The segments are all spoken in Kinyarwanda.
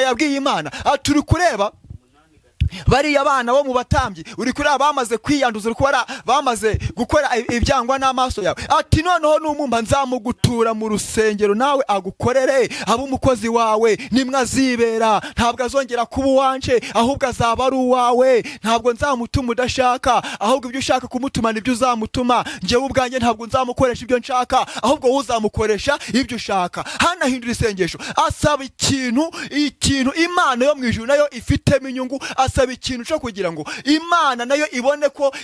yabwiye Imana turi kureba bariya abana bo mu batambyi uri kuri abamaze kwiyanduza uri kubara bamaze gukora ibyangwa n'amaso yawe ati noneho numumba nzamugutura mu rusengero nawe agukorere abo umukozi wawe nimwe azibera ntabwo azongera kuba uwanje ahubwo azaba ari uwawe ntabwo nzamutuma udashaka ahubwo ibyo ushaka kumutuma nibyo uzamutuma njyewe ubwanjye ntabwo nzamukoresha ibyo nshaka ahubwo wowe uzamukoresha ibyo ushaka hanahindura isengesho asaba ikintu Imana yo mu ijuru nayo ifitemo inyungu asaba ikintu cyo kugira ngo Imana nayo ibone ko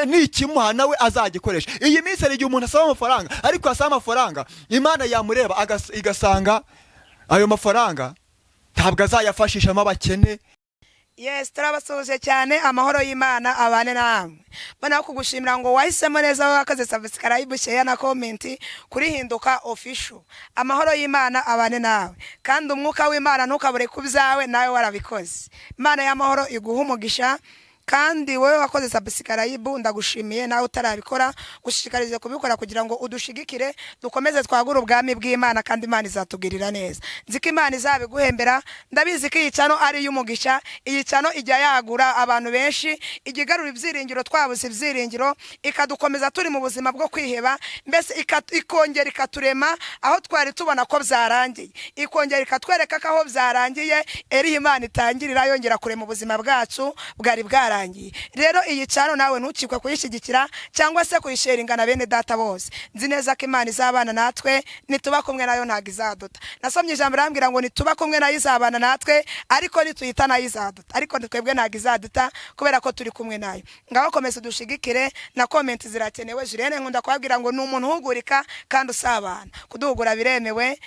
nikimuha nawe azagikoresha. Iyi minsi ari igihe umuntu asaba amafaranga ariko asaba amafaranga Imana yamureba igasanga ayo mafaranga ntabwo azayafashishamo abakene. Yes, turabasoje cyane amahoro y'Imana abane namwe. Bana kugushimira ngo wahisemo neza wakaze subscribe share na comment kuri Hinduka Official. Amahoro y'Imana abane nawe. Kandi umwuka w'Imana ntukabure kubyawe nawe warabikoze. Imana y'amahoro iguha umugisha. Kandi wewe wakoze subscribe ndagushimiye nawe utarabikora gushishikarize kubikora kugira ngo udushigikire dukomeze twagura ubwami bw'Imana kandi Imana izatugirira neza. Nziko Imana izabiguhembera ndabizi ko iyi cano ari y'umugisha. Iyi cano ijya yagura abantu benshi igigarura ibyiringiro twabuze ibyiringiro ikadukomeza turi mu buzima bwo kwiheba mbese ikongera ikaturema aho twari tubona ko byarangiye ikongera ikatwereka ko aho byarangiye eri Imana itangirira yongera kure mu buzima bwacu bwari bwarangiye. Rero iyi cano nawe ntukikwe kuyishigikira cyangwa se kuyisharinga na bene data bose. Nzi neza ko Imana izabana natwe nituba kumwe nayo ntago izaduta. Nasomye ijambo rambwira ngo nituba kumwe nayo izabana natwe ariko nituyita nayo izaduta ariko twebwe ntago izaduta kubera ko turi kumwe nayo. Ngaho komeza dushigikire na comment zirakenewe. Julienne nkunda kwabwira ngo ni umuntu uhugurika kandi usabana kuduhugura biremewe.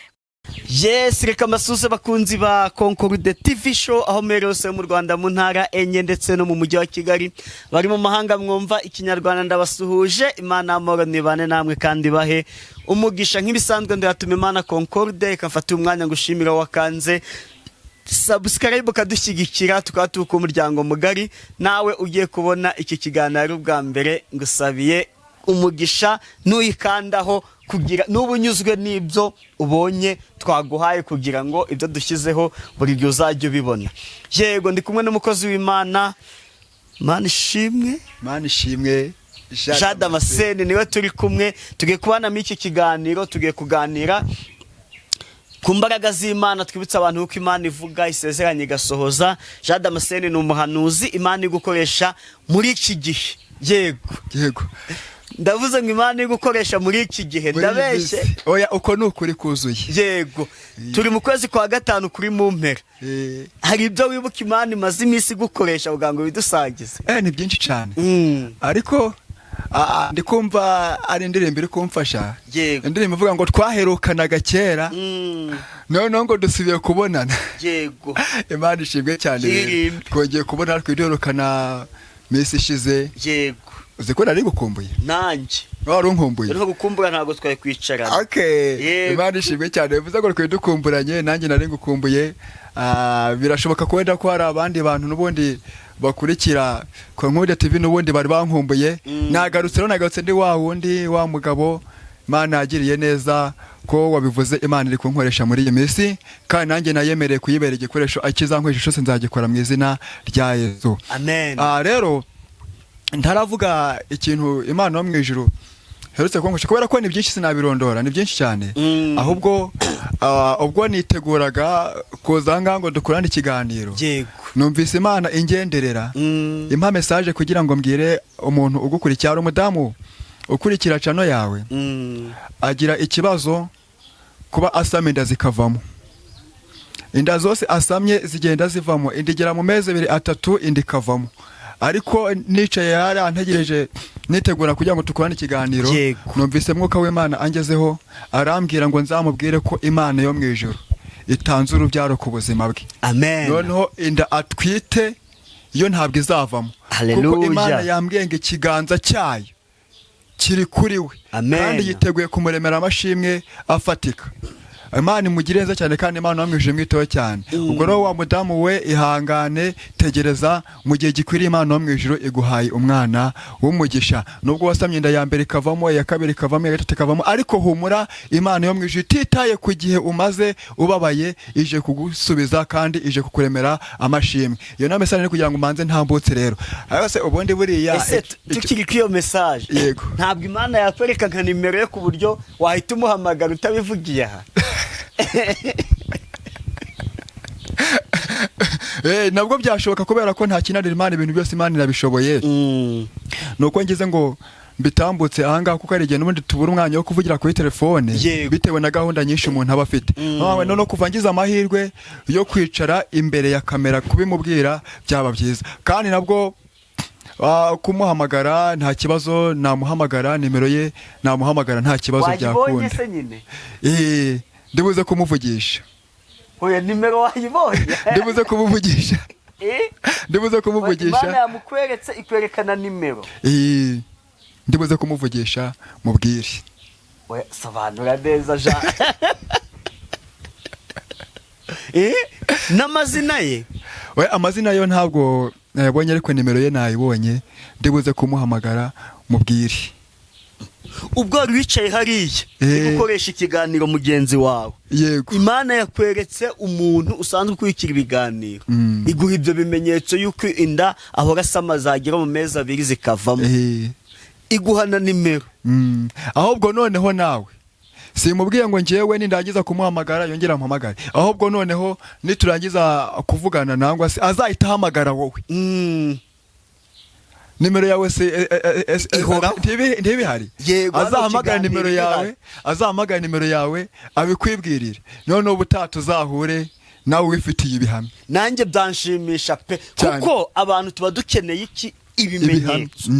Yes, reka masuze bakunzi ba Concorde TV show aho merose mu Rwanda mu ntara enye ndetse no mu mujyi wa Kigali bari mu mahanga mwumva ikinyarwanda ndabasuhuje. Imana amahoro nibane namwe kandi bahe umugisha nk'ibisanzwe ndatume Imana Concorde ikafata umwanya ngushimira wakanze subscribe kadushyigikira tukatuka umuryango mugari nawe ugiye kubona iki kiganiro bwa mbere ngusabiye umugisha nuyikandaho kugira nubunyuzwe nibyo ubonye twaguhaye kugira ngo ibyo dushyizeho buri gihe uzajye ubibona. Yego ndi kumwe n'umukozi w'Imana Mana ishimwe Jean Damascene niwe turi kumwe tugiye kubana mu iki kiganiro tugiye kuganira ku mbaraga z'Imana twibutsa abantu uko Imana ivuga isezeranye igasohoza. Jean Damascene ni umuhanuzi Imana igukoresha muri iki gihe. Yego ndavuze ngo Imana igukoresha muri iki gihe ndabeshye oya uko nukuri kuzuye. Yego turi mu kwezi kwa gatanu kuri mu mpera hari ibyo wibuka Imana imaze iminsi igukoresha ugango bidusagize. Ni byinshi cyane ariko ndikumva ari indirimbo iri kumfasha. Indirimbo ivuga ngo twaherukanaga kera none ngo dusubiye kubonana. Yego Imana ishimwe cyane twongeye kubona twiherukana minsi ishize. Yego uziko nari gukumbuye nanjye wari unkumbuye rero gukumbura ntago twaye kwicarana. Okay Imana ishimwe cyane bivuze ngo twidukumburanye nanjye nari gukumbuye. Birashoboka ko wenda ko hari abandi bantu n'ubundi bakurikira Concorde TV n'ubundi bari bankumbuye. Nagarutse ndi wa wundi wa mugabo Imana yagiriye neza ko wabivuze Imana iri kunkoresha muri iyi minsi kandi nanjye nayemereye kuyibera igikoresho akizankoresha cyose nzagikora mu izina rya Yesu. Amen. Rero ntaravuga ikintu Imana yo mu ijuru herutse konkoresha kubera ko ni byinshi sinabirondora ni byinshi cyane. Ahubwo ubwo niteguraga kozanga ngo dukorane ikiganiro numvise Imana ingenderera impa message kugira ngo mbwire umuntu ugukurikira umudamu ukurikira cano yawe agira ikibazo kuba asama inda zikavamo. Inda zose asamye zigenda zivamo indigera mu mezi 2-3 indi kavamo ariko nicaye yari antegereje nitegura kugira ngo tukorane ikiganiro numvise mwuka w'Imana angezeho arambwira ngo nzamubwire ko Imana yo mu ijuru itanze urubyaro ku buzima bwe. Amen. Noneho inda atwite yo ntabwo izavamo kuko Imana yambwiye ngo ikiganza cyayo kiri kuri we kandi yiteguye kumuremera amashimwe afatika. Imana imugire neza cyane kandi Imana wamwije mwiteho cyane. Ubwo rero wa mudamu we ihangane, tegereza mu gihe gikwiriye Imana wamwijiro iguhaye umwana w'umugisha. Nubwo wasamye inda ya mbere ikavamo, iya kabiri ikavamo, iya gatatu ikavamo, ariko humura Imana yamwijiro ititaye ku gihe umaze ubabaye ije kugusubiza kandi ije kukuremera amashimwe. Iyo na message ni kugira ngo umanze ntambutse rero. Arase ubundi buriya tukiri kwiyo message. Yego. Ntabwo Imana yakwereka nka nimero yo ku buryo wahita umuhamagara utabivugiye aha. Nabwo byashoboka kubera ko nta kinarira Imana, ibintu byose Imana irabishoboye. Nuko ngize ngo mbitambutse ahangaha kuko ari igihe n'ubundi tubura umwanya wo kuvugira kuri telefone bitewe na gahunda nyinshi umuntu aba afite. None kuva ngize amahirwe yo kwicara imbere ya kamera kubimubwira byaba byiza, kandi nabwo kumuhamagara nta kibazo, namuhamagara nimero ye, namuhamagara nta kibazo byakunda. Ndibuze kumuvugisha. Oya, nimero wayibonye? Ndibuze kumuvugisha. Ndibuze kumuvugisha. Imana yamukweretse ikwerekana nimero. Ndibuze kumuvugisha mubwire. Oya, sobanura neza ja. N'amazina ye? Oya, amazina yo ntabwo nayabonye, ariko nimero ye nayibonye. Ndibuze kumuhamagara mubwire. Ubwo wicaye hariya gukoresha ikiganiro mugenzi wawe, yego, Imana yakweretse umuntu usanzwe ukurikira ibiganiro, iguha ibyo bimenyetso yuko inda ahora asama zagira mu mezi 2 zikavamo, iguhana nimero. Ahubwo noneho nawe simubwiye ngo njewe nindangiza kumuhamagara yongera mpamagare, ahubwo noneho niturangiza kuvugana nangwa se azahita hamagara wowe. Nimero yawe se ntibihari. Azahamagara nimero yawe, azahamagara nimero yawe abikwibwirire, none ubutatu uzahure nawe wifitiye ibihamya. Nanjye byanshimisha pe, kuko abantu tuba dukeneye iki ibimenyetso.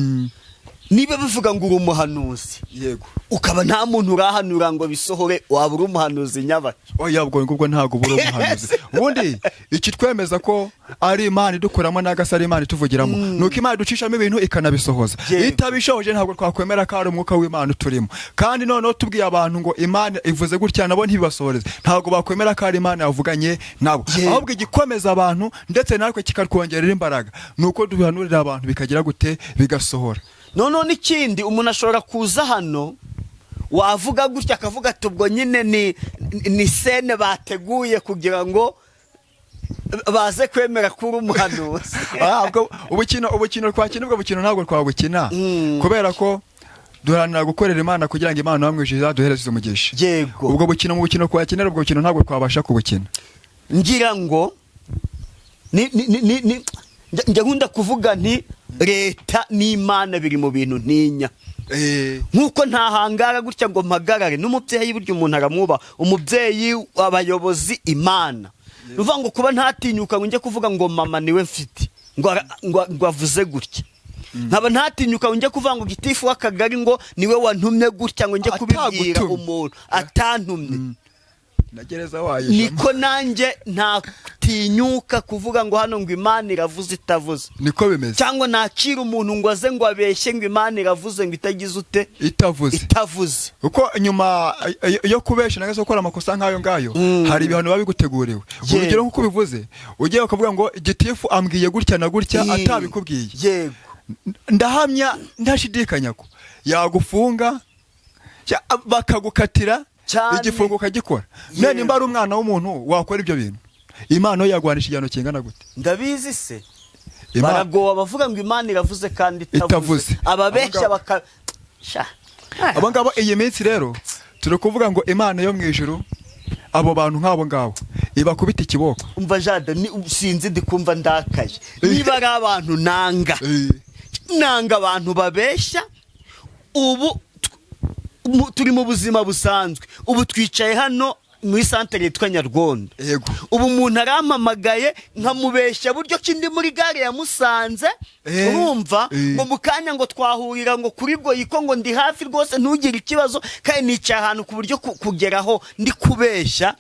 Niba bivuga ngo uri umuhanuzi, yego, ukaba nta muntu urahanura ngo bisohore, waba uri umuhanuzi nyabaki. Oya, ubwo ntago buri umuhanuzi. Ubundi iki twemeza ko ari Imana idukuramo n'agasa, ari Imana ituvugiramo, nuko Imana ducishamo ibintu ikanabisohoza. Itabishoje ntabwo twakwemera ko ari umwuka w'Imana turimo. Kandi noneho tubwiye abantu ngo Imana ivuze gutya nabo ntibibasohoreze, ntabwo bakwemera ko ari Imana yavuganye nabo. Ahubwo igikomeza abantu ndetse natwe kikatwongerera imbaraga, nuko duhanurira abantu bikagira gute bigasohora. Noneho n'ikindi, umuntu ashobora kuza hano wavuga gutya akavuga ati ubwo nyine ni sene bateguye kugira ngo baze kwemera ko uri umuhanuzi. ubukino twakina, ubwo bukino ntabwo twabukina kubera ko duharanira gukorera Imana kugira ngo Imana wamwijije duhereze umugisha. Yego, ubwo bukino mu bukino twakinira, ubwo bukino ntabwo twabasha kubukina. Ngira ngo njya nkunda kuvuga nti leta n'Imana biri mu bintu ntinya. Nkuko ntahangara gutya ngo mpagarare n'umubyeyi, buryo umuntu aramwuba umubyeyi, abayobozi, Imana. Ruvuga ngo kuba ntatinyuka ngo njye kuvuga ngo mama niwe mfite ngo avuze gutya, nkaba ntatinyuka ngo njye kuvuga ngo gitifu w'akagari ngo niwe wantumye gutya ngo njye kubibwira umuntu atantumye. Niko nanjye ntatinyuka kuvuga ngo hano ngo Imana iravuze itavuze. Niko bimeze. Cyangwa nakira umuntu ngo aze ngo abeshye ngo Imana iravuze ngo itagize ute itavuze. Uko nyuma yo kubesha nagaso gukora amakosa nkayo ngayo hari ibihano babiguteguriwe. Urugero nkuko bivuze, ugiye ukavuga ngo gitifu ambwiye gutya na gutya atabikubwiye. Yego, ndahamya ndashidikanya ko yagufunga bakagukatira igifungo ukagikora. None nimba ari umwana w'umuntu wakora ibyo bintu, Imana yagwanisha igihano kingana gute? Ndabizi se. Baragowa bavuga ngo Imana iravuze kandi itavuze. Ababeshya abo ngabo iyi minsi rero turi kuvuga ngo Imana yo mwijuru abo bantu nk'abo ngabo ibakubita ikiboko. Umva Jada, sinzi ndikumva ndakaje. Niba ari abantu nanga abantu babeshya, ubu turi mu buzima busanzwe, ubu twicaye hano muri santere yitwa Nyarwondo. Yego, ubu umuntu arampamagaye nkamubeshya buryo kindi muri gare ya Musanze, urumva ngo mukanya ngo twahurira ngo kuri Goyiko ngo ndi hafi rwose ntugire ikibazo, kandi nica ahantu ku buryo kugeraho ndi kubeshya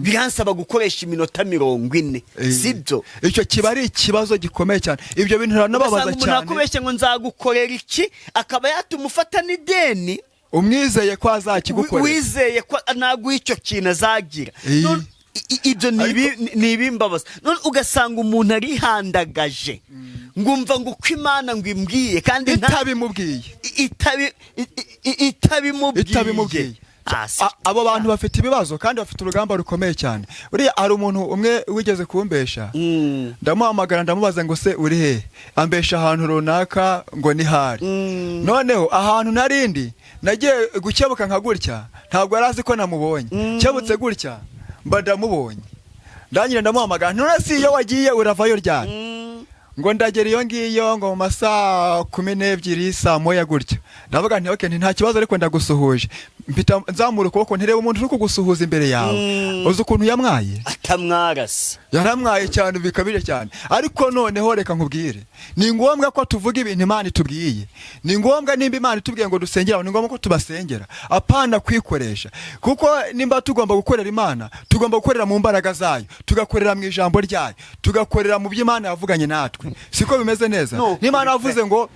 biransaba gukoresha iminota 40. Sibyo? Icyo kiba ari ikibazo gikomeye cyane. Ibyo bintu ranababaza cyane. Umuntu akubeshye ngo nzagukorera iki, akaba yatumufata n'ideni. umwizeye ko azakigukorera, wizeye ko ntabwo icyo kintu azagira. Ibyo ni ibimbabaza. None ugasanga umuntu arihandagaje ngumva ngo uko Imana ngo imbwiye kandi itabimubwiye. Abo bantu bafite ibibazo kandi bafite urugamba rukomeye cyane. Uriya hari umuntu umwe wigeze kumbesha, ndamuhamagara ndamubaza ngo se uri he, ambesha ahantu runaka ngo ni hari. Noneho ahantu narindi nagiye gukebuka nka gutya, ntabwo yarazi ko namubonye, kebutse gutya mba ndamubonye, ndanyira ndamuhamagara, none si iyo wagiye uravayo ryane? Ngo ndagera iyo ngiyo ngo mu masaa 12 saa moya gutya. Ndavuga nti okay, nta kibazo ariko ndagusuhuje. Mpita nzamura ukuboko ntireba umuntu uri kugusuhuza imbere yawe. Uzi ukuntu yamwaye? Atamwarase. Yaramwaye cyane bikabije cyane. Ariko noneho reka nkubwire, ni ngombwa ko tuvuga ibintu Imana itubwiye. Ni ngombwa nimba Imana itubwiye ngo dusengera, ni ngombwa ko tubasengera, apana kwikoresha. Kuko nimba tugomba gukorera Imana, tugomba gukorera mu mbaraga zayo, tugakorera mu ijambo ryayo, tugakorera mu byo Imana yavuganye natwe. Siko bimeze neza? N'Imana yavuze ngo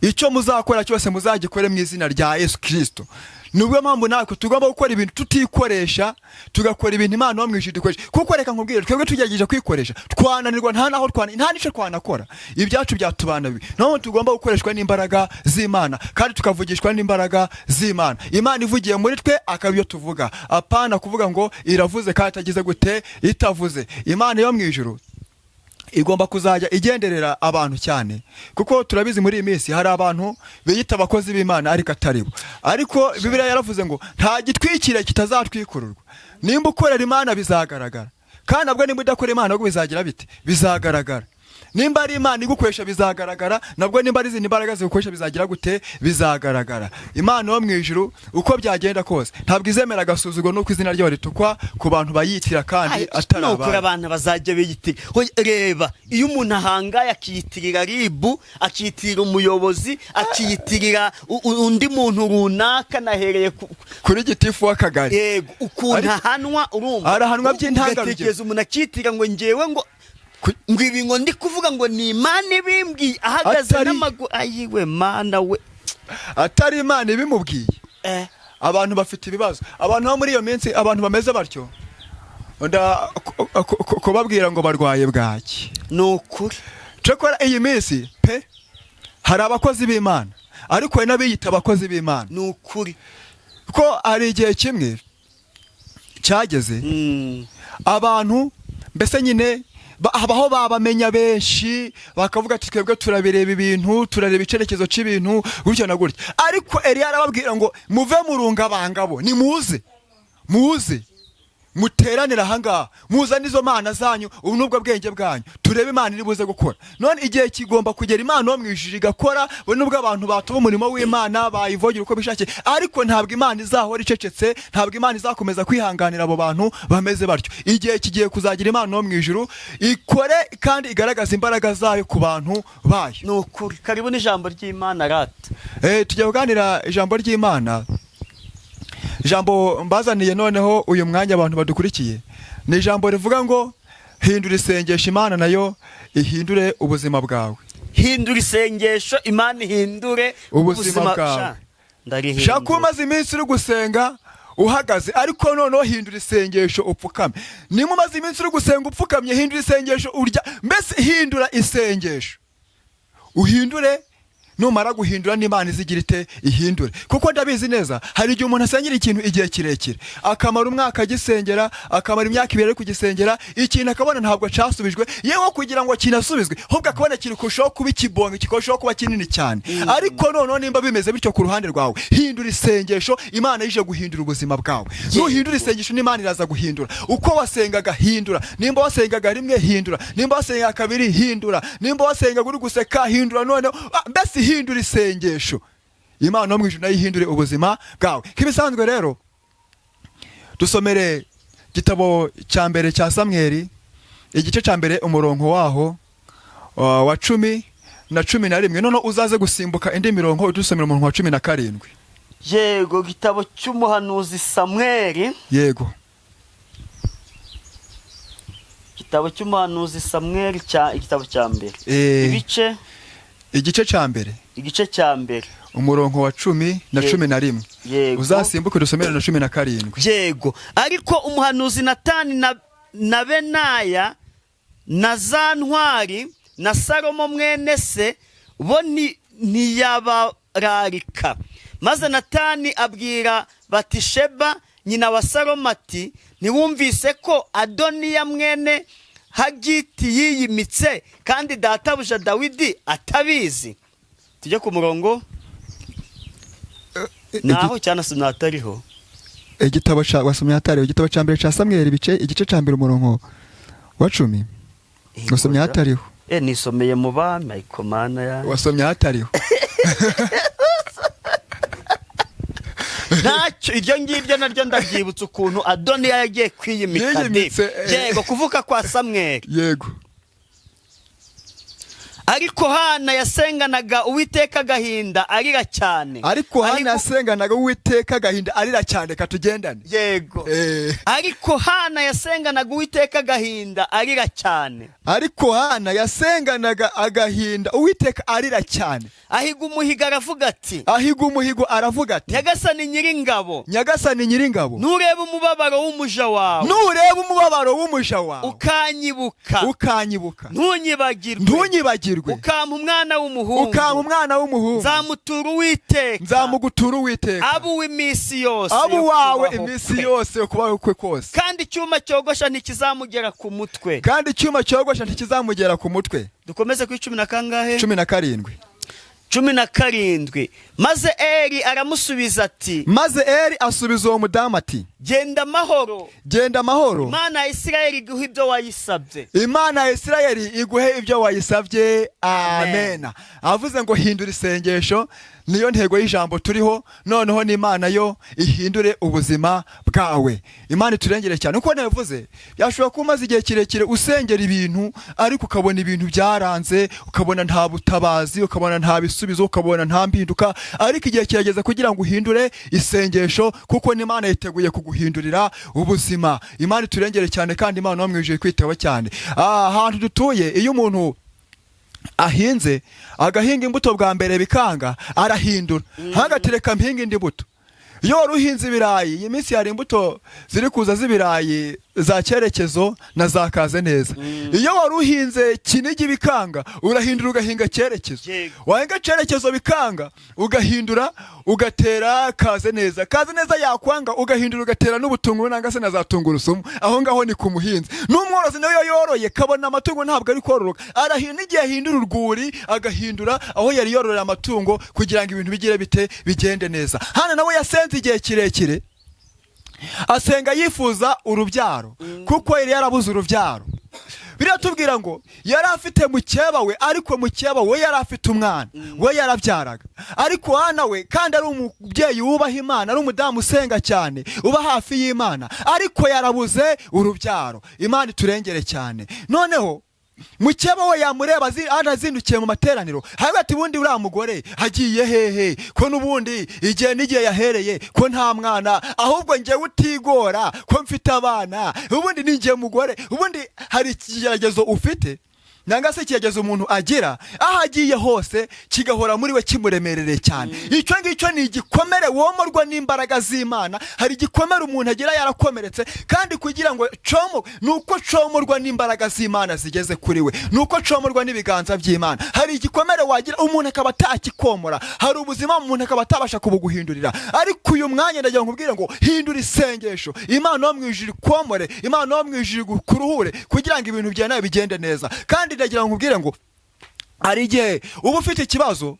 icyo muzakora cyose muzagikore mu izina rya Yesu Kristo. Nubwo mpamvu natwe tugomba gukora ibintu tutikoresha, tugakora ibintu Imana wamwishije dukoresha. Kuko reka nkubwire, twebwe tugerageje kwikoresha twananirwa, nta nico twanakora, ibyacu byatubana bibi. Naho tugomba gukoreshwa n'imbaraga z'Imana kandi tukavugishwa n'imbaraga z'Imana. Imana ivugiye muri twe akabyo tuvuga, apana kuvuga ngo iravuze kandi atagize gute itavuze. Imana yo mu ijuru igomba kuzajya igenderera abantu cyane, kuko turabizi muri iyi minsi hari abantu biyita abakozi b'Imana ariko ataribo. Ariko Bibiliya yaravuze ngo nta gitwikire kitazatwikururwa. Nimba ukorera Imana bizagaragara, kandi nabwo nimba udakora Imana ubwo bizagira bite? Bizagaragara. Nimba ari Imana igukoresha bizagaragara, nabwo nimba ari izindi mbaraga zigukoresha bizagira gute? Bizagaragara. Imana yo mu ijuru uko byagenda kose ntabwo izemera agasuzuguro nuko izina ryayo ritukwa ku bantu bayitira kandi ataraba. Nuko abantu bazajya biyitira. Reba, iyo umuntu ahangaye akiyitirira ribu, akiyitirira umuyobozi, akiyitirira undi muntu runaka, nahereye kuri gitifu w'akagari, yego, ukuntu ahanwa, urumva arahanwa by'intangarugero. Umuntu akitira ngo ngewe ngo ibi ngo ndi kuvuga ngo ni Imana ibimbwiye, ahagaze n'amaguru ayiwe Mana we, atari Imana ibimubwiye. Abantu bafite ibibazo, abantu bo muri iyo minsi, abantu bameze batyo kubabwira ngo barwaye bwaki. Nukuri cyakora iyi minsi pe hari abakozi b'Imana, ariko hari n'abiyita abakozi b'Imana. Nukuri ko hari igihe kimwe cyageze abantu mbese nyine habaho babamenya benshi, bakavuga ati twebwe turabireba ibintu, turareba icerekezo c'ibintu gutyo na gutyo. Ariko Eliya arababwira ngo muve mu rungabangabo, ni muze muteranira ahangaha, muzane izo mana zanyu, ubu nubwo bwenge bwanyu, turebe Imana iri buze gukora. None igihe kigomba kugera Imana yo mu ijuru igakora, nubwo abantu batuba umurimo w'Imana bayivogera uko bishakiye, ariko ntabwo Imana izahora icecetse, ntabwo Imana izakomeza kwihanganira abo bantu bameze batyo. Igihe kigiye kuzagira Imana yo mu ijuru ikore kandi igaragaza imbaraga zayo ku bantu bayo. Nukuri karibu n'ijambo ry'Imana rata. Tujya kuganira ijambo ry'Imana. Ijambo mbazaniye noneho uyu mwanya abantu badukurikiye ni ijambo rivuga ngo hindura isengesho, Imana nayo ihindure ubuzima bwawe. Hindura isengesho, Imana ihindure ubuzima bwawe. Shaka umaze iminsi uri gusenga uhagaze, ariko noneho hindura isengesho upfukame. Niba umaze iminsi uri gusenga upfukamye, hindura isengesho urya, mbese hindura isengesho uhindure. Numara guhindura n'Imana izigira ite ihindure. Kuko ndabizi neza hari igihe umuntu asengera ikintu igihe kirekire, akamara umwaka agisengera, akamara imyaka 2 ari kugisengera, ikintu akabona ntabwo cyasubijwe, yewe kugira ngo kinasubizwe ahubwo akabona kiri kushoka kuba ikibonge, kikoshoka kuba kinini cyane. Ariko noneho nimba bimeze bityo ku ruhande rwawe, hindura isengesho, Imana yije guhindura ubuzima bwawe. Nuhindura isengesho n'Imana iraza guhindura. Uko wasengaga hindura, nimba wasengaga rimwe hindura, nimba wasengaga kabiri hindura, nimba wasengaga uri guseka hindura. Noneho mbese hindura isengesho, Imana yo mu ijuru nayo ihindure ubuzima bwawe. Kibisanzwe rero dusomere gitabo cya mbere cya Samweli, igice cya mbere umurongo waho wa 10 na 11. Noneho uzaze gusimbuka indi mirongo dusomera umurongo wa 17. Yego, gitabo cy'umuhanuzi Samweli. Yego, gitabo cy'umuhanuzi Samweli igitabo cya mbere, igice cya mbere umurongo wa 10 na 11. Yego. Uzasimbuke dusomere na 17. Yego. Ariko umuhanuzi Natani na Benaya na za ntwari na Salomo mwene se bo ntiyabararika. Maze Natani abwira Batisheba nyina wa Salomo ati, ntiwumvise ko Adoniya mwene Hagiti yiyimitse kandi databuja Dawidi atabizi? Tujye ku murongo naho cyane sinatariho. Igitabo wasomye hatariho, igitabo cya mbere cya Samweli igice cya mbere umurongo wa 10. Wasomye hatariho. Nisomeye mu bami ayikomana ya. Wasomye hatariho. Ntacyo iryo ngiryo naryo ndabyibutsa ukuntu Adoniya yagiye kwiyimika. Yego, kuvuka kwa Samweli. Yego. Ariko Hana yasenganaga Uwiteka agahinda arira cyane. Ariko Hana yasenganaga Uwiteka agahinda arira cyane. Katugendane. Yego. Ariko Hana yasenganaga Uwiteka agahinda arira cyane. Ariko Hana yasenganaga agahinda Uwiteka arira cyane. Ahiga umuhigo aravuga ati. Ahiga umuhigo aravuga ati. Nyagasani nyiringabo. Nyagasani nyiringabo. Nureba umubabaro w'umuja wawe. Nureba umubabaro w'umuja wawe. Ukanyibuka. Ukanyibuka. Ntunyibagirwe. Ntunyibagirwe. Ukampa umwana w'umuhungu. Ukampa umwana w'umuhungu. Nzamutura Uwiteka. Nzamugutura Uwiteka. Abu iminsi yose. Abu wawe iminsi yose kubaho kwe kose. Kandi icyuma cyogosha ntikizamugera ku mutwe. Kandi icyuma cyogosha ntikizamugera ku mutwe. Dukomeze ku 10 na kangahe? 17. 17. Maze Eli aramusubiza ati. Maze Eli asubiza uwo mudamu ati. Genda mahoro. Genda mahoro. Imana ya Isirayeli iguhe ibyo wayisabye. Imana ya Isirayeli iguhe ibyo wayisabye. Amen. Avuze ngo hindura isengesho, niyo ntego y'ijambo turiho. Noneho ni Imana yo ihindure ubuzima bwawe. Imana iturengere cyane. Uko navuze, yashobora kumaza igihe kirekire usengera ibintu ariko ukabona ibintu byaranze, ukabona nta butabazi, ukabona nta bisubizo, ukabona nta mpinduka, ariko igihe kirageze kugira ngo uhindure isengesho, kuko ni Imana yiteguye kuguhindurira ubuzima. Imana iturengere cyane kandi Imana wamwijeye kwitaho cyane. Ahantu dutuye, iyo umuntu ahinze agahinga imbuto bwa mbere bikanga, arahindura hagatereka mpinga indi mbuto. Iyo waruhinze ibirayi, iyi minsi hari imbuto ziri kuza z'ibirayi za cyerekezo na za kaze neza. Iyo waruhinze Kinigi bikanga, urahindura ugahinga cyerekezo. Wahinga cyerekezo bikanga, ugahindura ugatera kaze neza. Kaze neza yakwanga, ugahindura ugatera n'ubutunguru nanga se na za tungurusumu. Aho ngaho ni ku muhinzi. N'umworozi nayo yoroye kabona amatungo ntabwo ari kororoka, arahindura igihe ahindura urwuri, agahindura aho yari yororera amatungo kugira ngo ibintu bigire bigende neza. Hana nawe yasenze igihe kirekire, asenga yifuza urubyaro, kuko yari yarabuze urubyaro. Biratubwira ngo yari afite mukeba we, ariko mukeba we yari afite umwana, we yarabyaraga. Ariko Hana we kandi ari umubyeyi wubaha Imana, ari umudamu usenga cyane, uba hafi y'Imana, ariko yarabuze urubyaro. Imana iturengere cyane. Noneho mukeba we yamureba anazindukiye mu materaniro, hawe ati bundi uriya mugore hagiye hehe, ko nubundi igihe n'igihe yahereye ko nta mwana, ahubwo njye utigora ko mfite abana, ubundi ni njye mugore. Ubundi hari ikigeragezo ufite nanga se kiyageza umuntu agira, aho agiye hose kigahora muri we kimuremerere cyane. Icyo ngicyo ni igikomere womorwa n'imbaraga z'Imana. Hari igikomere umuntu agira yarakomeretse, kandi kugira ngo nuko comorwa n'imbaraga z'Imana zigeze kuri we, nuko comorwa n'ibiganza by'Imana. Hari igikomere wagira umuntu akaba atakikomora, hari ubuzima umuntu akaba atabasha kubuguhindurira. Ariko uyu mwanya ndagira nkubwire ngo hindura isengesho, Imana yo mwijuru komore, Imana yo mwijuru kuruhure, kugira ngo ibintu byawe nawe bigende neza. Kandi ndagira nkubwire ngo ari igihe uba ufite ikibazo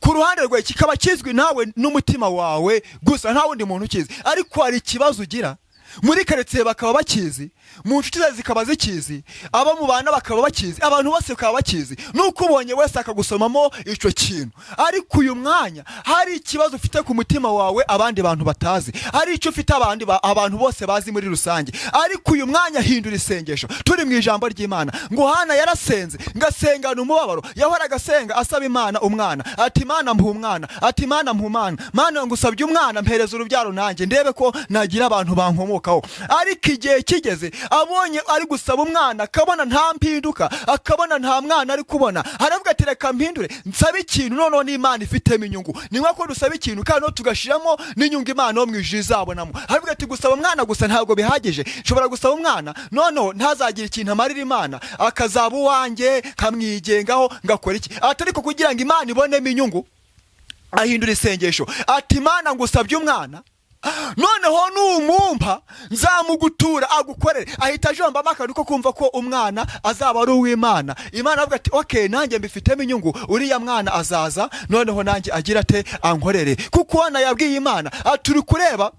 ku ruhande rwawe kikaba kizwi nawe n'umutima wawe gusa, nta wundi muntu ukizi, ariko hari ikibazo ugira muri karitsiye bakaba bakizi, mu nshuti zawe zikaba zikizi, abo mu bana bakaba bakizi, abantu bose bakaba bakizi, nuko ubonye wese akagusomamo icyo kintu. Ariko uyu mwanya hari ikibazo ufite ku mutima wawe abandi bantu batazi, hari icyo ufite abantu bose bazi muri rusange. Ariko uyu mwanya hindura isengesho. Turi mu ijambo ry'Imana ngo Hana yarasenze, ngasengana umubabaro, yahoraga asenga asaba Imana umwana, ati Imana mpa umwana, ati Imana mpa umwana, Mana ngusabye umwana, mpereza urubyaro nanjye ndebe ko nagira abantu bankomokaho. Ariko igihe kigeze abonye ari gusaba umwana akabona nta mpinduka, akabona nta mwana ari kubona, aravuga ati reka mpindure nsabe ikintu noneho n'Imana ifitemo inyungu. Ni nk'uko dusaba ikintu kandi tugashiramo n'inyungu Imana yo mu ijuru izabonamo. Aravuga ati gusaba umwana gusa ntabwo bihagije, nshobora gusaba umwana noneho ntazagira ikintu amarira Imana, akazaba uwanjye kamwigengaho ngakora iki. Ariko kugira ngo Imana ibonemo inyungu ahindura isengesho ati Imana ngusabye umwana, noneho numumpa nzamugutura agukorere. Ahita ajombamo akantu ko kumva ko umwana azaba ari uw'Imana. Imana avuga ati okay, nanjye mbifitemo inyungu, uriya mwana azaza noneho nanjye agira ate ankorere. Kuko Ana yabwiye Imana ati uri kureba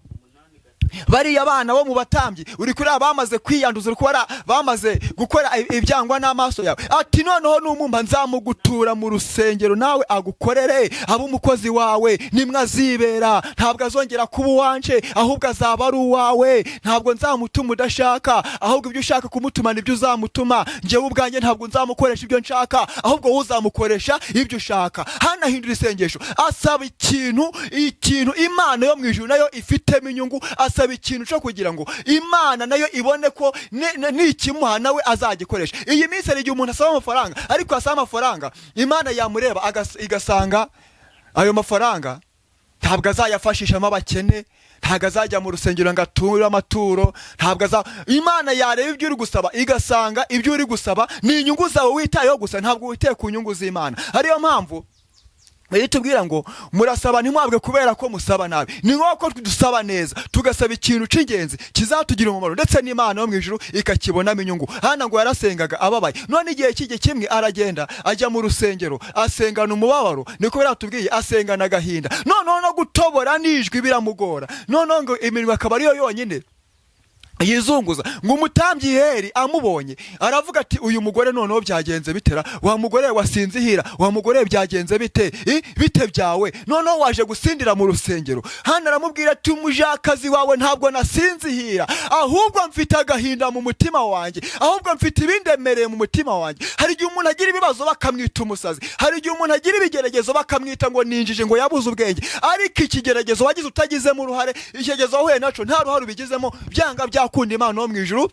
bariya bana bo mu batambyi, uri kuri abamaze kwiyanduza, uri kubara bamaze gukora ibyangwa n'amaso yawe, ati noneho numumpa nzamugutura mu rusengero nawe agukorere, abo umukozi wawe nimwe azibera, ntabwo azongera kuba uwanje ahubwo azaba ari uwawe. Ntabwo nzamutuma udashaka, ahubwo ibyo ushaka kumutuma nibyo uzamutuma. Njyewe ubwanjye ntabwo nzamukoresha ibyo nshaka, ahubwo wowe uzamukoresha ibyo ushaka. Hana hindura isengesho, asaba ikintu Imana yo mu ijuru nayo ifitemo inyungu, asaba ikintu cyo kugira ngo Imana nayo ibone ko nikimuha nawe azagikoresha. Iyi minsi ari igihe umuntu asaba amafaranga, ariko asaba amafaranga Imana yamureba igasanga ayo mafaranga ntabwo azayafashishamo abakene, ntabwo azajya mu rusengero ngo ature amaturo, ntabwo Imana yareba ibyo uri gusaba igasanga ibyo uri gusaba ni inyungu zawe witayeho gusa, ntabwo witeye ku nyungu z'Imana. Ariyo mpamvu tubwira ngo murasaba ntimwabwe kubera ko musaba nabi. Ni nk'uko dusaba neza tugasaba ikintu cy'ingenzi kizatugira umumaro, ndetse n'Imana yo mu ijuru ikakibonamo inyungu. Hana ngo yarasengaga ababaye, none igihe kijye kimwe aragenda ajya mu rusengero asengana umubabaro, niko biratubwiye asengana agahinda, noneho no gutobora n'ijwi biramugora, noneho ngo iminwa akaba ariyo yonyine yizunguza. Ngo umutambyi Heli amubonye aravuga ati uyu mugore noneho byagenze bitera, wa mugore wasinzihira, wa mugore byagenze bite byawe, noneho waje gusindira mu rusengero. Hana aramubwira ati umujakazi wawe ntabwo nasinzihira, ahubwo mfite agahinda mu mutima wanjye, ahubwo mfite ibindemereye mu mutima wanjye. Hari igihe umuntu agira ibibazo bakamwita umusazi, hari igihe umuntu agira ibigeragezo bakamwita ngo ninjije, ngo yabuze ubwenge. Ariko ikigeragezo wagize utagizemo uruhare, ikigeragezo wahuye naco nta ruhare ubigizemo, byanga byakunda Imana yo mu ijuru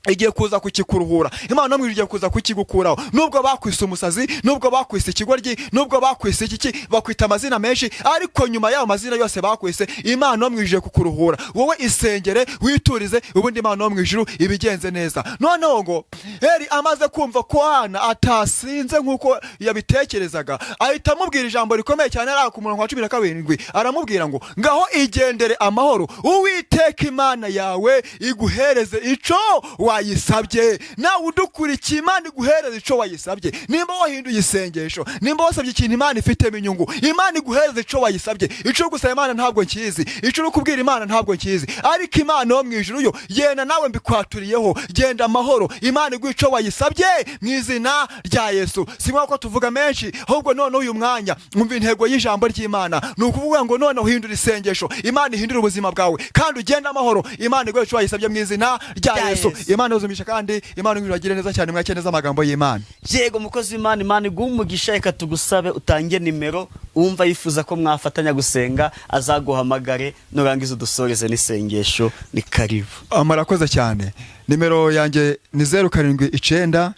igiye kuza kukikuruhura. Imana yo mu ijuru igiye kuza kukigukuraho. Nubwo bakwise umusazi, nubwo bakwise ikigoryi, nubwo bakwise iki bakwita amazina menshi, ariko nyuma y'ayo mazina yose bakwise Imana yo mu ijuru kukuruhura. Wowe isengere witurize, ubundi Imana yo mu ijuru ibigenze neza. Noneho ngo Heli amaze kumva ko Hana atasinze nkuko yabitekerezaga, ahita amubwira ijambo rikomeye cyane ari ku murongo wa 17, aramubwira ngo ngaho igendere amahoro, Uwiteka Imana yawe iguhereze ico wayisabye. Nawe udukurikiye Imana iguhereze ico wayisabye. Nimba wahinduye isengesho, nimba wasabye ikintu Imana ifitemo inyungu, Imana iguhereze ico wayisabye. Ico gusaba Imana ntabwo nkizi, ico kubwira Imana ntabwo nkizi, ariko Imana yo mu ijuru yo yena nawe mbikwaturiyeho. Genda amahoro, Imana iguha ico wayisabye mu izina rya Yesu. Si nk'uko tuvuga menshi, ahubwo none uyu mwanya umva intego y'ijambo ry'Imana, ni ukuvuga ngo none uhindura isengesho, Imana ihindura ubuzima bwawe, kandi ugenda amahoro, Imana iguha ico wayisabye mu izina rya Yesu. Imana uzumisha kandi Imana ngiragire neza cyane, mwakeneza amagambo y'Imana. Yego mukozi w'Imana, Imana igumugisha. Reka tugusabe utange nimero umva yifuza ko mwafatanya gusenga azaguhamagare, nurangiza udusoreze n'isengesho. Ni karibu. Murakoze cyane. Nimero yanjye ni 079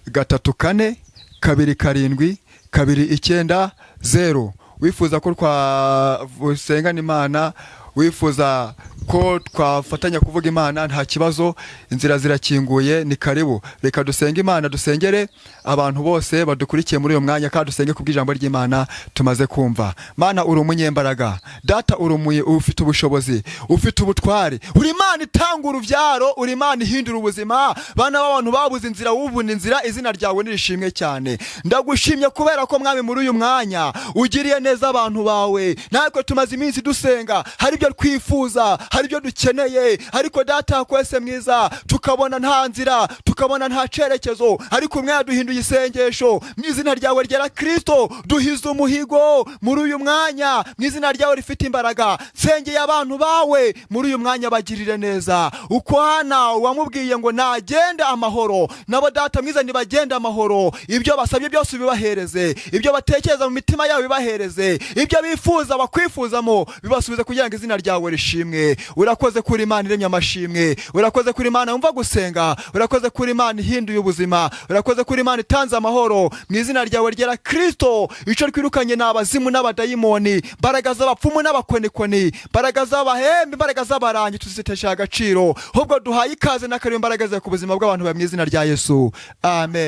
34 2 7 290. Wifuza ko twasenga n'Imana, wifuza ko twafatanya kuvuga Imana, nta kibazo, inzira zirakinguye, ni karibu. Reka dusenge Imana, dusengere abantu bose badukurikiye muri uyo mwanya, kandi dusenge kubw'ijambo ry'Imana tumaze kumva. Mana uri umunyembaraga, Data urumuye, ufite ubushobozi, ufite ubutware, uri Imana itanga uruvyaro, uri Imana ihindura ubuzima. Bana b'abantu babuze inzira, wubuna inzira, izina ryawe nirishimwe cyane. Ndagushimye kubera ko Mwami muri uyu mwanya ugiriye neza abantu bawe. Natwe tumaze iminsi dusenga, hari ibyo twifuza, hari ibyo dukeneye, ariko Data kwese mwiza tukabona nta nzira, tukabona nta cerekezo, ariko umwe duhinduye isengesho mu izina ryawe ryera Kristo, duhiza umuhigo muri uyu mwanya mu izina ryawe rifite imbaraga. Nsengeye abantu bawe muri uyu mwanya bagirire neza, uko Hana wamubwiye ngo nagende amahoro, nabo Data mwiza nibagende amahoro. Ibyo basabye byose bibahereze, ibyo batekereza mu mitima yabo bibahereze, ibyo bifuza bakwifuzamo bibasubize kugira ngo izina izina ryawe rishimwe. Urakoze kuri Imana iremye amashimwe, urakoze kuri Imana yumva gusenga, urakoze kuri Imana ihinduye ubuzima, urakoze kuri Imana itanze amahoro. Mu izina ryawe ryera Kristo, ico twirukanye n'abazimu n'abadayimoni, mbaraga z'abapfumu n'abakonikoni, mbaraga z'abahembe, mbaraga z'abarangi tuzitesha agaciro, ahubwo duhaye ikaze n'akariyo mbaraga zawe ku buzima bw'abantu ba mu izina rya Yesu. Amen.